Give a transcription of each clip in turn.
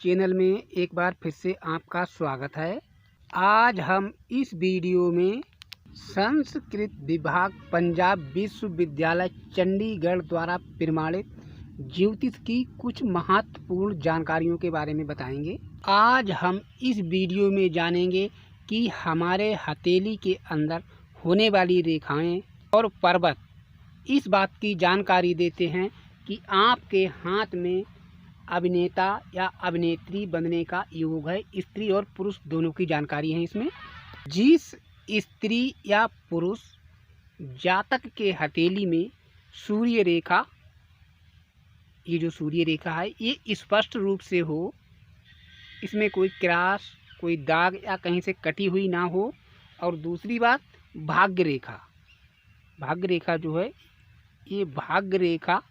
Channel में एक बार फिर से आपका स्वागत है। आज हम इस वीडियो में संस्कृत विभाग पंजाब विश्वविद्यालय चंडीगढ़ द्वारा प्रमाणित ज्योतिष की कुछ महत्वपूर्ण जानकारियों के बारे में बताएंगे। आज हम इस वीडियो में जानेंगे कि हमारे हथेली के अंदर होने वाली रेखाएं और पर्वत इस बात की जानकारी देते हैं कि आपके हाथ में अभिनेता या अभिनेत्री बनने का योग है। स्त्री और पुरुष दोनों की जानकारी है इसमें। जिस स्त्री या पुरुष जातक के हथेली में सूर्य रेखा, ये जो सूर्य रेखा है ये स्पष्ट रूप से हो, इसमें कोई क्रॉस, कोई दाग या कहीं से कटी हुई ना हो। और दूसरी बात, भाग्य रेखा, भाग्य रेखा जो है ये भाग्य रेखा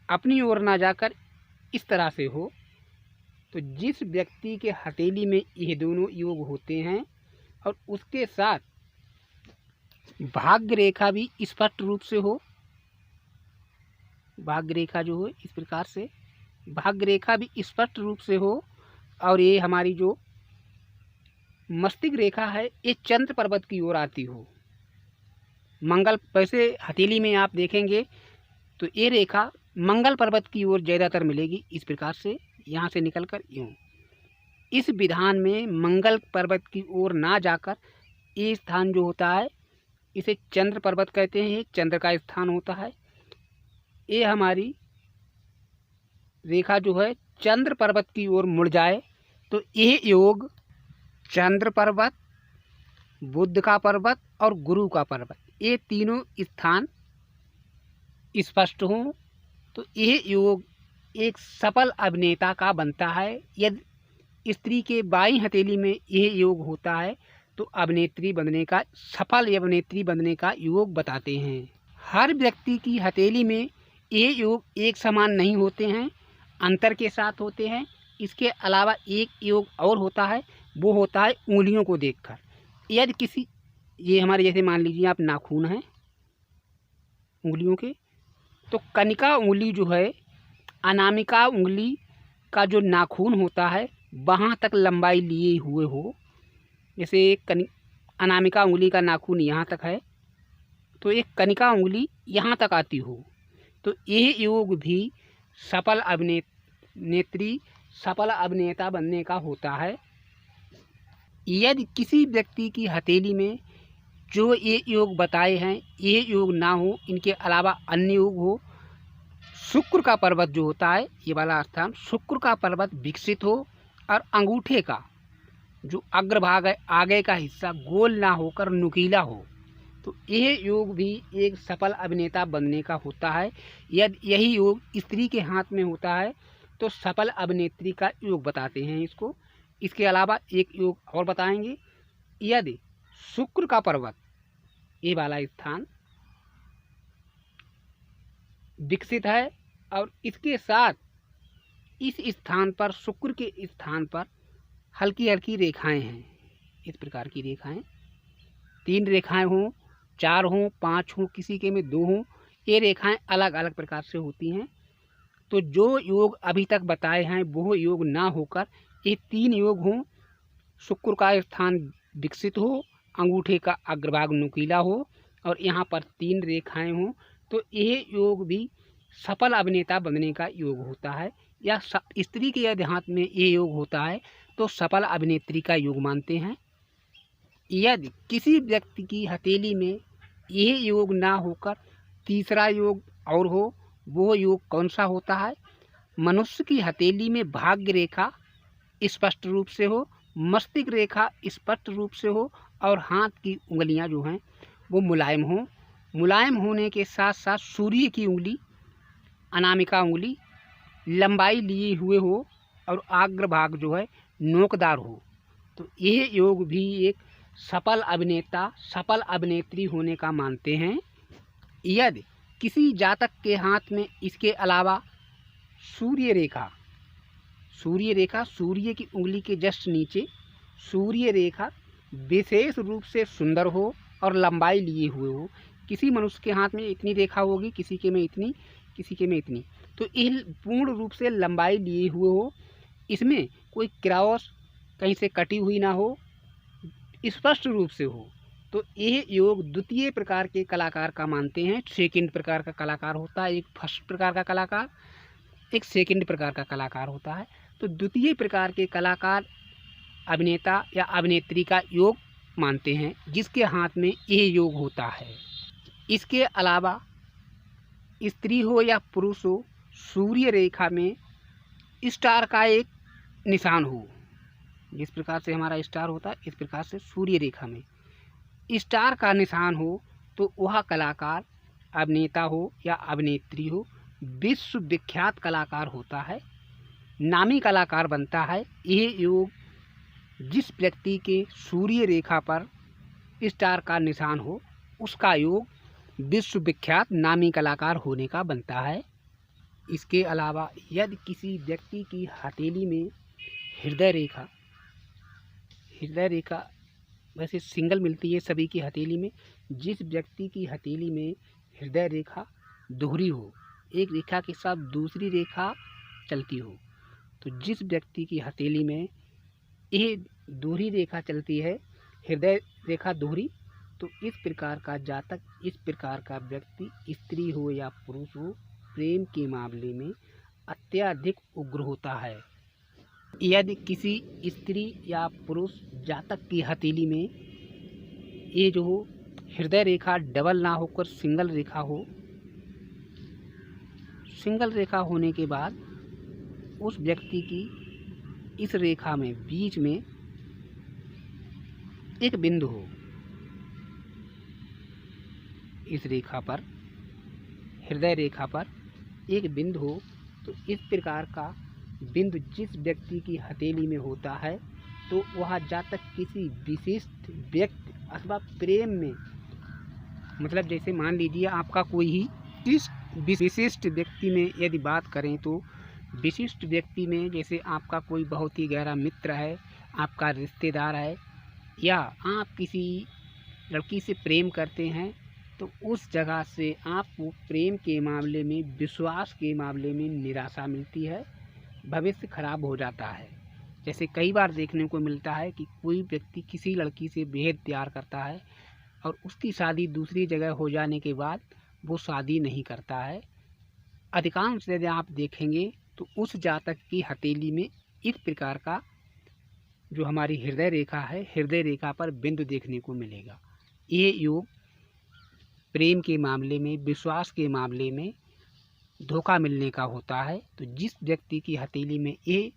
अपनी ओर ना जाकर इस तरह से हो। तो जिस व्यक्ति के हथेली में ये दोनों योग होते हैं और उसके साथ भाग्य रेखा भी स्पष्ट रूप से हो, भाग्य रेखा जो है इस प्रकार से भाग्य रेखा भी स्पष्ट रूप से हो, और ये हमारी जो मस्तिष्क रेखा है ये चंद्र पर्वत की ओर आती हो। मंगल, वैसे हथेली में आप देखेंगे तो ये रेखा मंगल पर्वत की ओर ज़्यादातर मिलेगी। इस प्रकार से यहाँ से निकलकर यूँ, इस विधान में मंगल पर्वत की ओर ना जाकर ये स्थान जो होता है इसे चंद्र पर्वत कहते हैं। ये चंद्र का स्थान होता है। ये हमारी रेखा जो है चंद्र पर्वत की ओर मुड़ जाए तो ये योग चंद्र पर्वत, बुध का पर्वत और गुरु का पर्वत, ये तीनों स्थान स्पष्ट हों तो यह योग एक सफल अभिनेता का बनता है। यदि स्त्री के बाईं हथेली में यह योग होता है तो अभिनेत्री बनने का, सफल अभिनेत्री बनने का योग बताते हैं। हर व्यक्ति की हथेली में ये योग एक समान नहीं होते हैं, अंतर के साथ होते हैं। इसके अलावा एक योग और होता है, वो होता है उंगलियों को देखकर। यदि किसी, ये हमारे जैसे मान लीजिए आप नाखून हैं उंगलियों के, तो कनिका उंगली जो है, अनामिका उंगली का जो नाखून होता है वहाँ तक लंबाई लिए हुए हो। जैसे अनामिका उंगली का नाखून यहाँ तक है तो एक कनिका उंगली यहाँ तक आती हो, तो यह योग भी सफल अभिनेत्री, सफल अभिनेता बनने का होता है। यदि किसी व्यक्ति की हथेली में जो ये योग बताए हैं ये योग ना हो, इनके अलावा अन्य योग हो, शुक्र का पर्वत जो होता है ये वाला स्थान, शुक्र का पर्वत विकसित हो और अंगूठे का जो अग्रभाग है, आगे का हिस्सा गोल ना होकर नुकीला हो, तो यह योग भी एक सफल अभिनेता बनने का होता है। यदि यही योग स्त्री के हाथ में होता है तो सफल अभिनेत्री का योग बताते हैं इसको। इसके अलावा एक योग और बताएंगे। यदि शुक्र का पर्वत, ये वाला स्थान विकसित है और इसके साथ इस स्थान पर, शुक्र के स्थान पर हल्की हल्की रेखाएं हैं, इस प्रकार की रेखाएं, 3 रेखाएं हों, 4 हों, 5 हों, किसी के में 2 हों, ये रेखाएं अलग अलग प्रकार से होती हैं। तो जो योग अभी तक बताए हैं वो योग ना होकर ये 3 योग हों, शुक्र का स्थान विकसित हो, अंगूठे का अग्रभाग नुकीला हो और यहाँ पर 3 रेखाएं हों, तो यह योग भी सफल अभिनेता बनने का योग होता है। या स्त्री के यदि हाथ में ये योग होता है तो सफल अभिनेत्री का योग मानते हैं। यदि किसी व्यक्ति की हथेली में यह योग ना होकर तीसरा योग और हो, वो योग कौन सा होता है? मनुष्य की हथेली में भाग्य रेखा स्पष्ट रूप से हो, मस्तिष्क रेखा स्पष्ट रूप से हो और हाथ की उंगलियां जो हैं वो मुलायम हो। मुलायम होने के साथ साथ सूर्य की उंगली, अनामिका उंगली लंबाई लिए हुए हो और अग्रभाग जो है नोकदार हो, तो यह योग भी एक सफल अभिनेता, सफल अभिनेत्री होने का मानते हैं। यदि किसी जातक के हाथ में इसके अलावा सूर्य रेखा, सूर्य की उंगली के जस्ट नीचे सूर्य रेखा विशेष रूप से सुंदर हो और लंबाई लिए हुए हो, किसी मनुष्य के हाथ में इतनी रेखा होगी, किसी के में इतनी, किसी के में इतनी, तो यह पूर्ण रूप से लंबाई लिए हुए हो, इसमें कोई क्रॉस कहीं से कटी हुई ना हो, स्पष्ट रूप से हो, तो यह योग द्वितीय प्रकार के कलाकार का मानते हैं। सेकंड प्रकार का कलाकार होता है, एक फर्स्ट प्रकार का कलाकार, एक सेकंड प्रकार का कलाकार होता है। तो द्वितीय प्रकार के कलाकार अभिनेता या अभिनेत्री का योग मानते हैं, जिसके हाथ में यह योग होता है। इसके अलावा स्त्री हो या पुरुष हो, सूर्य रेखा में स्टार का एक निशान हो, जिस प्रकार से हमारा स्टार होता है, इस प्रकार से सूर्य रेखा में स्टार का निशान हो, तो वह कलाकार अभिनेता हो या अभिनेत्री हो, विश्व विख्यात कलाकार होता है, नामी कलाकार बनता है। यह योग जिस व्यक्ति के सूर्य रेखा पर स्टार का निशान हो, उसका योग विश्व विख्यात नामी कलाकार होने का बनता है। इसके अलावा यदि किसी व्यक्ति की हथेली में हृदय रेखा वैसे सिंगल मिलती है सभी की हथेली में, जिस व्यक्ति की हथेली में हृदय रेखा दोहरी हो, एक रेखा के साथ दूसरी रेखा चलती हो, तो जिस व्यक्ति की हथेली में यह दोहरी रेखा चलती है, हृदय रेखा दोहरी, तो इस प्रकार का जातक, इस प्रकार का व्यक्ति स्त्री हो या पुरुष हो, प्रेम के मामले में अत्यधिक उग्र होता है। यदि किसी स्त्री या पुरुष जातक की हथेली में ये जो हो हृदय रेखा डबल ना होकर सिंगल रेखा हो, सिंगल रेखा होने के बाद उस व्यक्ति की इस रेखा में बीच में एक बिंदु हो, इस रेखा पर हृदय रेखा पर एक बिंदु हो, तो इस प्रकार का बिंदु जिस व्यक्ति की हथेली में होता है, तो वह जातक किसी विशिष्ट व्यक्ति अथवा प्रेम में, मतलब जैसे मान लीजिए आपका कोई ही इस विशिष्ट व्यक्ति में यदि बात करें, तो विशिष्ट व्यक्ति में जैसे आपका कोई बहुत ही गहरा मित्र है, आपका रिश्तेदार है, या आप किसी लड़की से प्रेम करते हैं, तो उस जगह से आपको प्रेम के मामले में, विश्वास के मामले में निराशा मिलती है, भविष्य खराब हो जाता है। जैसे कई बार देखने को मिलता है कि कोई व्यक्ति किसी लड़की से बेहद प्यार करता है और उसकी शादी दूसरी जगह हो जाने के बाद वो शादी नहीं करता है। अधिकांश यदि आप देखेंगे तो उस जातक की हथेली में इस प्रकार का जो हमारी हृदय रेखा है, हृदय रेखा पर बिंदु देखने को मिलेगा। ये योग प्रेम के मामले में, विश्वास के मामले में धोखा मिलने का होता है। तो जिस व्यक्ति की हथेली में ये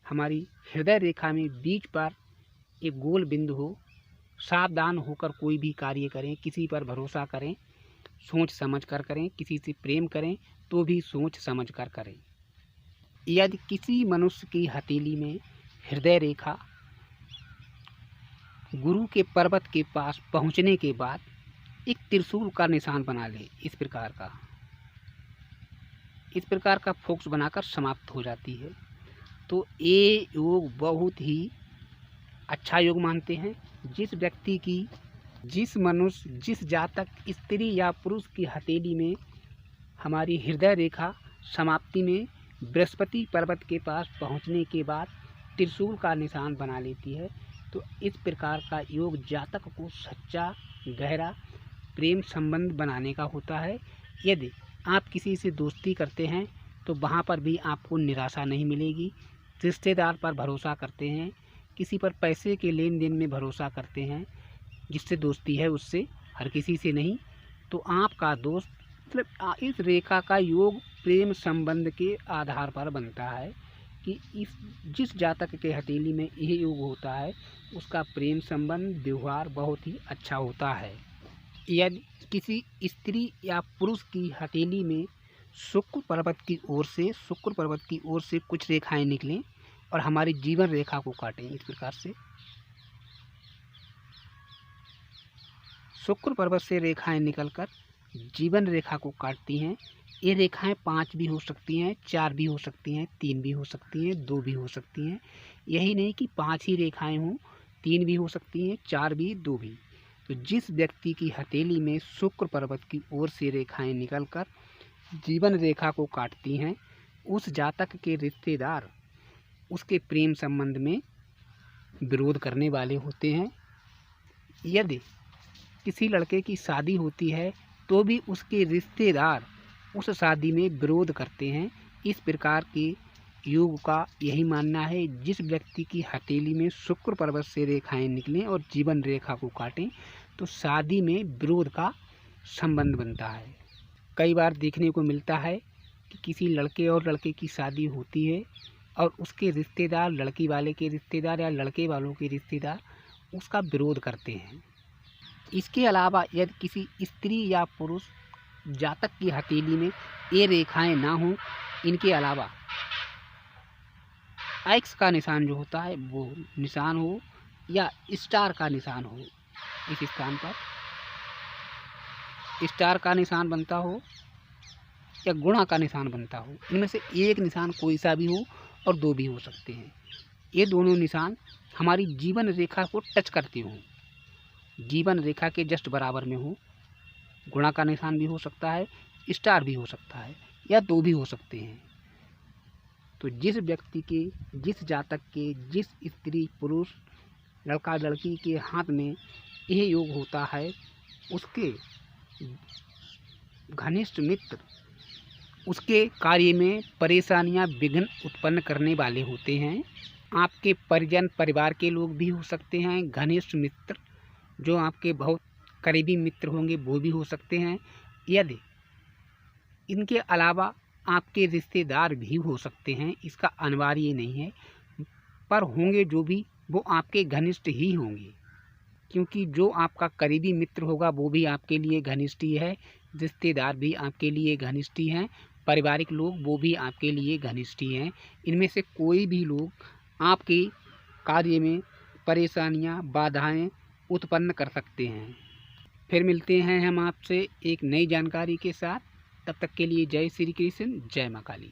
हमारी हृदय रेखा में बीच पर एक गोल बिंदु हो, सावधान होकर कोई भी कार्य करें, किसी पर भरोसा करें, सोच समझ कर करें, किसी से प्रेम करें तो भी सोच समझ कर करें। यदि किसी मनुष्य की हथेली में हृदय रेखा गुरु के पर्वत के पास पहुंचने के बाद एक त्रिशूल का निशान बना ले, इस प्रकार का फोक्स बनाकर समाप्त हो जाती है, तो ये योग बहुत ही अच्छा योग मानते हैं। जिस व्यक्ति की, जिस मनुष्य, जिस जातक स्त्री या पुरुष की हथेली में हमारी हृदय रेखा समाप्ति में बृहस्पति पर्वत के पास पहुंचने के बाद त्रिशूल का निशान बना लेती है, तो इस प्रकार का योग जातक को सच्चा गहरा प्रेम संबंध बनाने का होता है। यदि आप किसी से दोस्ती करते हैं तो वहाँ पर भी आपको निराशा नहीं मिलेगी। रिश्तेदार पर भरोसा करते हैं, किसी पर पैसे के लेन देन में भरोसा करते हैं, जिससे दोस्ती है उससे, हर किसी से नहीं, तो आपका दोस्त, मतलब इस रेखा का योग प्रेम संबंध के आधार पर बनता है कि जिस जातक के हथेली में यह योग होता है उसका प्रेम संबंध, व्यवहार बहुत ही अच्छा होता है। यदि किसी स्त्री या पुरुष की हथेली में शुक्र पर्वत की ओर से कुछ रेखाएं निकलें और हमारी जीवन रेखा को काटें, इस प्रकार से शुक्र पर्वत से रेखाएं निकलकर जीवन रेखा को काटती हैं। ये रेखाएं 5 भी हो सकती हैं, 4 भी हो सकती हैं, 3 भी हो सकती हैं, 2 भी हो सकती हैं। यही नहीं कि 5 ही रेखाएं हों, 3 भी हो सकती हैं, 4 भी, 2 भी। तो जिस व्यक्ति की हथेली में शुक्र पर्वत की ओर से रेखाएं निकलकर जीवन रेखा को काटती हैं, उस जातक के रिश्तेदार उसके प्रेम संबंध में विरोध करने वाले होते हैं। यदि किसी लड़के की शादी होती है तो भी उसके रिश्तेदार उस शादी में विरोध करते हैं। इस प्रकार के योग का यही मानना है, जिस व्यक्ति की हथेली में शुक्र पर्वत से रेखाएं निकलें और जीवन रेखा को काटें तो शादी में विरोध का संबंध बनता है। कई बार देखने को मिलता है कि किसी लड़के और लड़के की शादी होती है और उसके रिश्तेदार, लड़की वाले के रिश्तेदार या लड़के वालों के रिश्तेदार उसका विरोध करते हैं। इसके अलावा यदि किसी स्त्री या पुरुष जातक की हथेली में ये रेखाएं ना हों, इनके अलावा एक्स का निशान जो होता है वो निशान हो या स्टार का निशान हो, इस स्थान पर स्टार का निशान बनता हो या गुणा का निशान बनता हो, इनमें से एक निशान कोई सा भी हो और दो भी हो सकते हैं। ये दोनों निशान हमारी जीवन रेखा को टच करते हों, जीवन रेखा के जस्ट बराबर में हो। गुणा का निशान भी हो सकता है, स्टार भी हो सकता है या दो भी हो सकते हैं। तो जिस व्यक्ति के, जिस जातक के, जिस स्त्री पुरुष लड़का लड़की के हाथ में यह योग होता है, उसके घनिष्ठ मित्र उसके कार्य में परेशानियां, विघ्न उत्पन्न करने वाले होते हैं। आपके परिजन, परिवार के लोग भी हो सकते हैं। घनिष्ठ मित्र जो आपके बहुत करीबी मित्र होंगे वो भी हो सकते हैं। यदि इनके अलावा आपके रिश्तेदार भी हो सकते हैं, इसका अनिवार्य नहीं है, पर होंगे जो भी वो आपके घनिष्ठ ही होंगे, क्योंकि जो आपका करीबी मित्र होगा वो भी आपके लिए घनिष्ठ ही है, रिश्तेदार भी आपके लिए घनिष्ठ ही हैं, पारिवारिक लोग वो भी आपके लिए घनिष्ठ ही हैं। इनमें से कोई भी लोग आपके कार्य में परेशानियां, बाधाएं उत्पन्न कर सकते हैं। फिर मिलते हैं हम आपसे एक नई जानकारी के साथ। तब तक के लिए जय श्री कृष्ण, जय मां काली।